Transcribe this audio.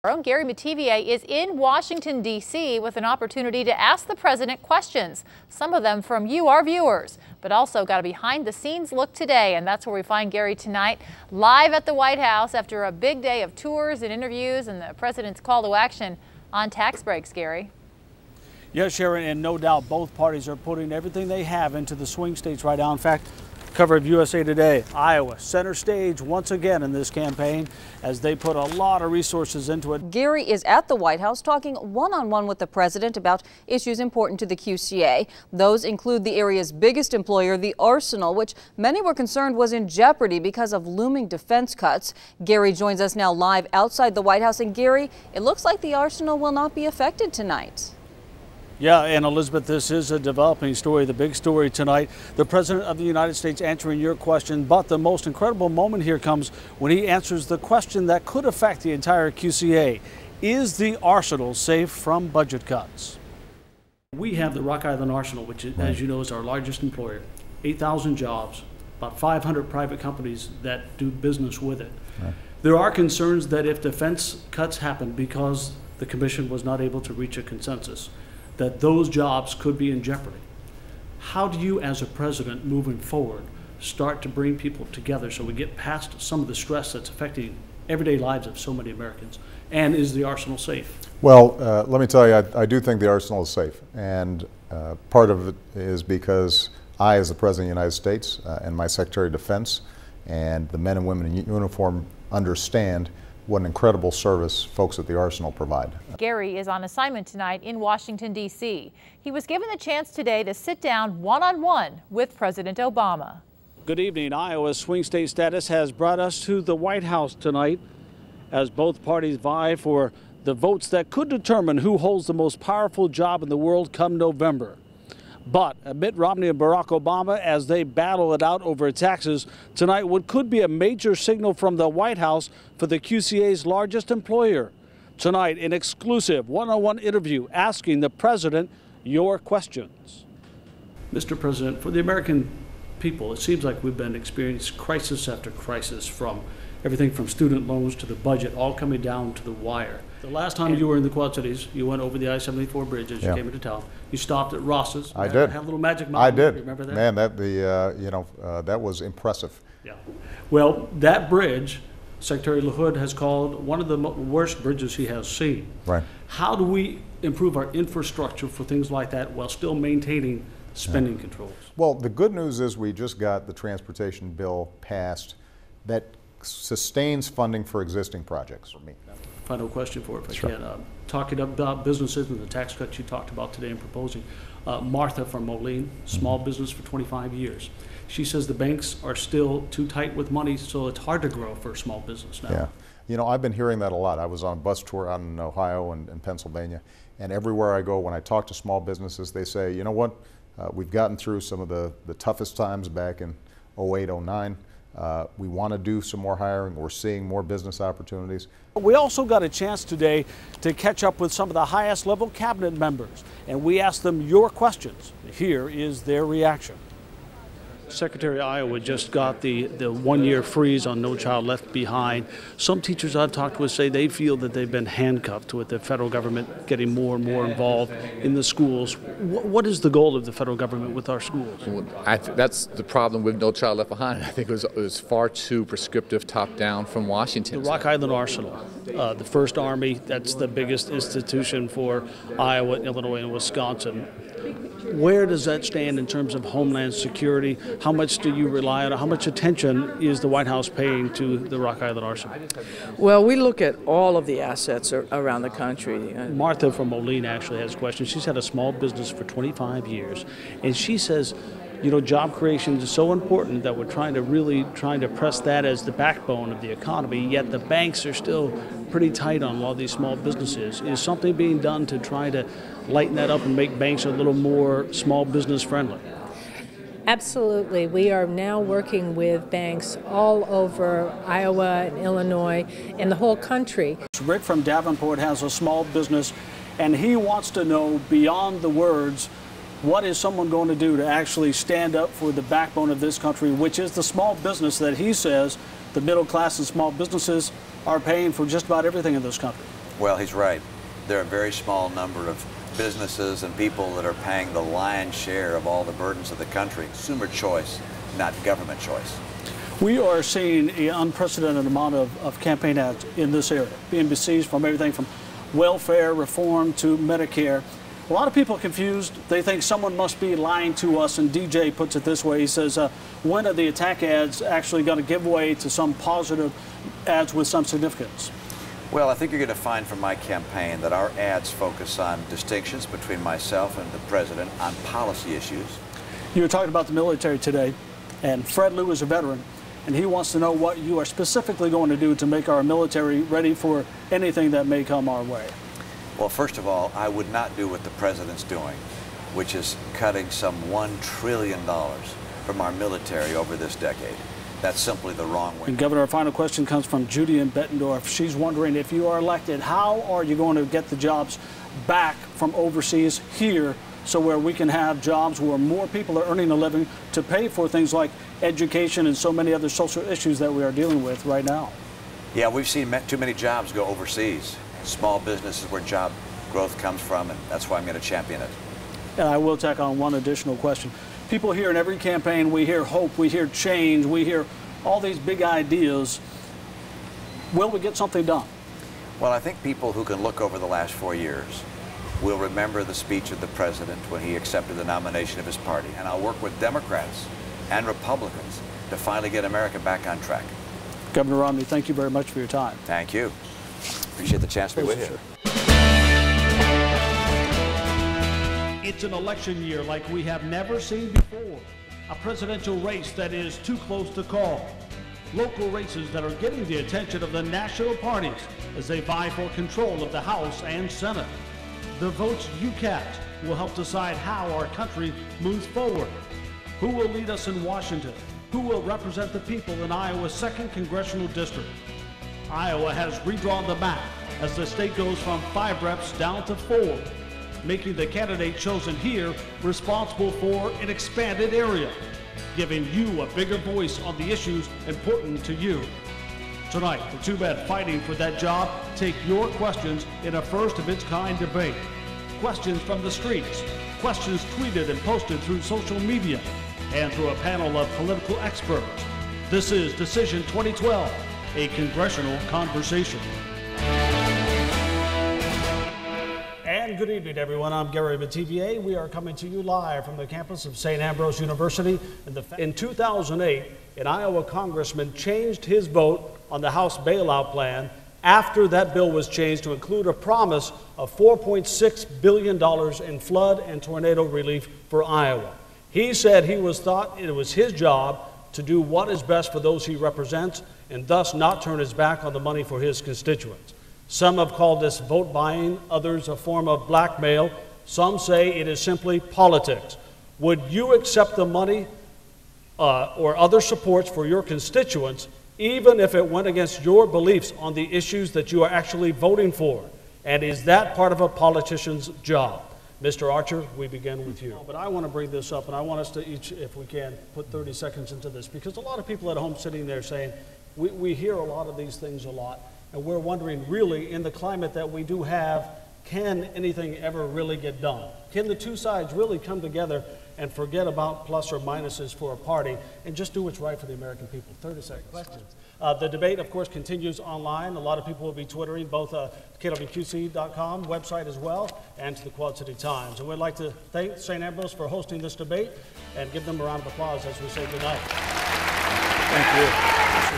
Our own Gary Mativier is in Washington, D.C. with an opportunity to ask the president questions, some of them from you, our viewers, but also got a behind-the-scenes look today, and that's where we find Gary tonight, live at the White House after a big day of tours and interviews and the president's call to action on tax breaks. Gary. Yes, Sharon, and no doubt both parties are putting everything they have into the swing states right now. In fact, cover of USA Today, Iowa center stage once again in this campaign as they put a lot of resources into it. Gary is at the White House talking one-on-one with the president about issues important to the QCA. Those include the area's biggest employer, the Arsenal, which many were concerned was in jeopardy because of looming defense cuts. Gary joins us now live outside the White House. And Gary, it looks like the Arsenal will not be affected tonight. Yeah, and Elizabeth, this is a developing story, the big story tonight. The President of the United States answering your question, but the most incredible moment here comes when he answers the question that could affect the entire QCA. Is the Arsenal safe from budget cuts? We have the Rock Island Arsenal, which, as you know, is our largest employer. 8,000 jobs, about 500 private companies that do business with it. Right. There are concerns that if defense cuts happen because the commission was not able to reach a consensus, that those jobs could be in jeopardy. How do you, as a president moving forward, start to bring people together so we get past some of the stress that's affecting everyday lives of so many Americans? And is the Arsenal safe? Well, let me tell you, I do think the Arsenal is safe. And part of it is because I, as the President of the United States, and my Secretary of Defense, and the men and women in uniform understand what an incredible service folks at the Arsenal provide. Gary is on assignment tonight in Washington, D.C. He was given the chance today to sit down one-on-one with President Obama. Good evening. Iowa's swing state status has brought us to the White House tonight as both parties vie for the votes that could determine who holds the most powerful job in the world come November. But Mitt Romney and Barack Obama, as they battle it out over taxes tonight, what could be a major signal from the White House for the QCA's largest employer. Tonight, an exclusive one-on-one interview asking the president your questions. Mr. President, for the American people, it seems like we've been experiencing crisis after crisis, from everything from student loans to the budget, all coming down to the wire. The last time you were in the Quad Cities, you went over the I-74 bridge as you came into town. You stopped at Ross's. I did. Had a little magic moment. I did. You remember that? Man, that was impressive. Yeah. Well, that bridge, Secretary LaHood has called one of the worst bridges he has seen. Right. How do we improve our infrastructure for things like that while still maintaining spending controls? Well, the good news is we just got the transportation bill passed that sustains funding for existing projects. For me. Final question for it, if I can. Talking about businesses and the tax cuts you talked about today and proposing. Martha from Moline, small business for 25 years. She says the banks are still too tight with money, so it's hard to grow for a small business now. Yeah, you know, I've been hearing that a lot. I was on a bus tour out in Ohio and Pennsylvania, and everywhere I go, when I talk to small businesses, they say, you know what, we've gotten through some of the toughest times back in 08, 09. We want to do some more hiring. We're seeing more business opportunities. We also got a chance today to catch up with some of the highest level cabinet members, and we asked them your questions. Here is their reaction. Secretary, Iowa just got the one-year freeze on No Child Left Behind. Some teachers I've talked with say they feel that they've been handcuffed with the federal government getting more and more involved in the schools. What is the goal of the federal government with our schools? Well, that's the problem with No Child Left Behind. I think it was far too prescriptive top-down from Washington. The Rock Island Arsenal, the First Army, that's the biggest institution for Iowa, Illinois, and Wisconsin. Where does that stand in terms of homeland security? How much do you rely on it? How much attention is the White House paying to the Rock Island Arsenal? Well, we look at all of the assets around the country. Martha from Moline actually has a question. She's had a small business for 25 years, and she says, you know, job creation is so important that we're trying to press that as the backbone of the economy, yet the banks are still pretty tight on a lot of these small businesses. Is something being done to try to lighten that up and make banks a little more small business friendly? Absolutely. We are now working with banks all over Iowa and Illinois and the whole country. Rick from Davenport has a small business, and he wants to know, beyond the words, what is someone going to do to actually stand up for the backbone of this country, which is the small business that he says the middle class and small businesses are paying for just about everything in this country? Well, he's right. There are a very small number of businesses and people that are paying the lion's share of all the burdens of the country. Consumer choice, not government choice. We are seeing an unprecedented amount of campaign ads in this area, being besieged from everything from welfare reform to Medicare. A lot of people are confused. They think someone must be lying to us, and DJ puts it this way. He says, when are the attack ads actually going to give way to some positive ads with some significance? Well, I think you're going to find from my campaign that our ads focus on distinctions between myself and the president on policy issues. You were talking about the military today, and Fred Liu is a veteran, and he wants to know what you are specifically going to do to make our military ready for anything that may come our way. Well, first of all, I would not do what the president's doing, which is cutting some $1 trillion from our military over this decade. That's simply the wrong way. And Governor, our final question comes from Judy in Bettendorf. She's wondering, if you are elected, how are you going to get the jobs back from overseas here, so where we can have jobs where more people are earning a living to pay for things like education and so many other social issues that we are dealing with right now? Yeah, we've seen too many jobs go overseas. Small business is where job growth comes from, and that's why I'm going to champion it. And I will tack on one additional question. People hear in every campaign, we hear hope, we hear change, we hear all these big ideas. Will we get something done? Well, I think people who can look over the last 4 years will remember the speech of the president when he accepted the nomination of his party. And I'll work with Democrats and Republicans to finally get America back on track. Governor Romney, thank you very much for your time. Thank you. Appreciate the chance to be with you. It's an election year like we have never seen before. A presidential race that is too close to call. Local races that are getting the attention of the national parties as they vie for control of the House and Senate. The votes you cast will help decide how our country moves forward. Who will lead us in Washington? Who will represent the people in Iowa's 2nd Congressional District? Iowa has redrawn the map as the state goes from 5 reps down to 4, making the candidate chosen here responsible for an expanded area, giving you a bigger voice on the issues important to you. Tonight, the two men fighting for that job take your questions in a first-of-its-kind debate. Questions from the streets, questions tweeted and posted through social media, and through a panel of political experts. This is Decision 2012, a congressional conversation. And good evening, everyone. I'm Gary Mativier. We are coming to you live from the campus of St. Ambrose University. In 2008, an Iowa congressman changed his vote on the House bailout plan after that bill was changed to include a promise of $4.6 billion in flood and tornado relief for Iowa. He said thought it was his job to do what is best for those he represents and thus not turn his back on the money for his constituents. Some have called this vote buying, others a form of blackmail. Some say it is simply politics. Would you accept the money or other supports for your constituents, even if it went against your beliefs on the issues that you are actually voting for? And is that part of a politician's job? Mr. Archer, we begin with you. But I want to bring this up, and I want us to each, if we can, put 30 seconds into this, because a lot of people at home sitting there saying, we hear a lot of these things a lot, and we're wondering, really, in the climate that we do have, can anything ever really get done? Can the two sides really come together and forget about plus or minuses for a party and just do what's right for the American people? 30 seconds. Questions. The debate, of course, continues online. A lot of people will be Twittering both KWQC.com website as well and to the Quad City Times. And we'd like to thank St. Ambrose for hosting this debate and give them a round of applause as we say goodnight. Thank you.